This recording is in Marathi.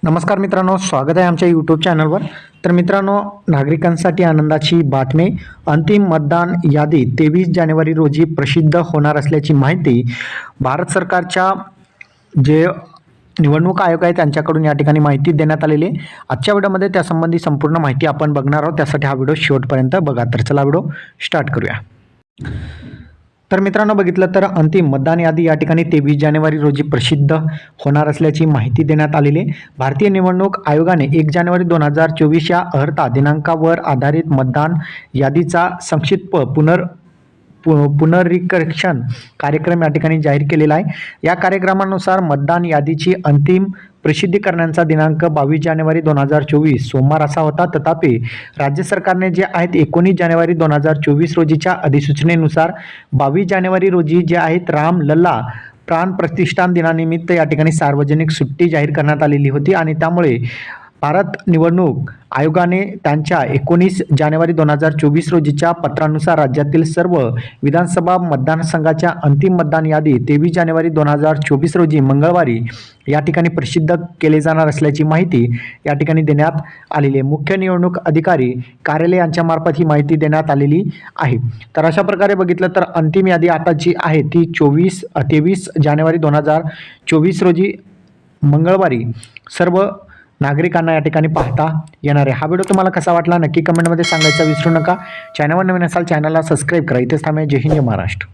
नमस्कार मित्रांनो, स्वागत आहे आमच्या यूट्यूब चॅनलवर. तर मित्रांनो, नागरिकांसाठी आनंदाची बातमी. अंतिम मतदान यादी 23 जानेवारी रोजी प्रसिद्ध होणार असल्याची माहिती भारत सरकारच्या जे निवडणूक आयोग आहे त्यांच्याकडून या ठिकाणी माहिती देण्यात आलेली आहे. आजच्या व्हिडिओमध्ये त्यासंबंधी संपूर्ण माहिती आपण बघणार आहोत. त्यासाठी हा व्हिडिओ शेवटपर्यंत बघा. तर चला व्हिडिओ स्टार्ट करूया. तर मित्रांनो, बघितलं तर अंतिम मतदान यादी या ठिकाणी 23 जानेवारी रोजी प्रसिद्ध होणार असल्याची माहिती देण्यात आलेली आहे. भारतीय निवडणूक आयोगाने 1 जानेवारी 2024 या अर्हता दिनांकावर आधारित मतदान यादीचा संक्षिप्त पुनरीक्षण कार्यक्रम या ठिकाणी जाहीर केलेला आहे. या कार्यक्रमानुसार मतदान यादीची अंतिम प्रसिद्धी करण्याचा दिनांक 22 जानेवारी 2024 सोमवार असा होता. तथापि राज्य सरकारने जे आहेत 19 जानेवारी 2024 रोजीच्या अधिसूचनेनुसार 22 जानेवारी रोजी जे आहेत रामलल्ला प्राण प्रतिष्ठान दिनानिमित्त या ठिकाणी सार्वजनिक सुट्टी जाहीर करण्यात आलेली होती आणि त्यामुळे भारत निवडणूक आयोगाने त्यांच्या 19 जानेवारी 2024 रोजीच्या पत्रानुसार राज्यातील सर्व विधानसभा मतदारसंघाच्या अंतिम मतदान यादी 23 जानेवारी 2024 रोजी मंगळवारी या ठिकाणी प्रसिद्ध केले जाणार असल्याची माहिती या ठिकाणी देण्यात आलेली आहे. मुख्य निवडणूक अधिकारी कार्यालय यांच्या मार्फत ही माहिती देण्यात आलेली आहे. तर अशा प्रकारे बघितलं तर अंतिम यादी आता जी आहे ती 23 जानेवारी 2024 रोजी मंगळवारी सर्व नागरिकांना या ठिकाणी पाहता येणार आहे. हा व्हिडिओ तुम्हाला कसा वाटला नक्की कमेंटमध्ये सांगायचा विसरू नका. चॅनलवर नवीन असाल चॅनलला सबस्क्राईब करा. इथेच थांबूया. जय हिंद, जय महाराष्ट्र.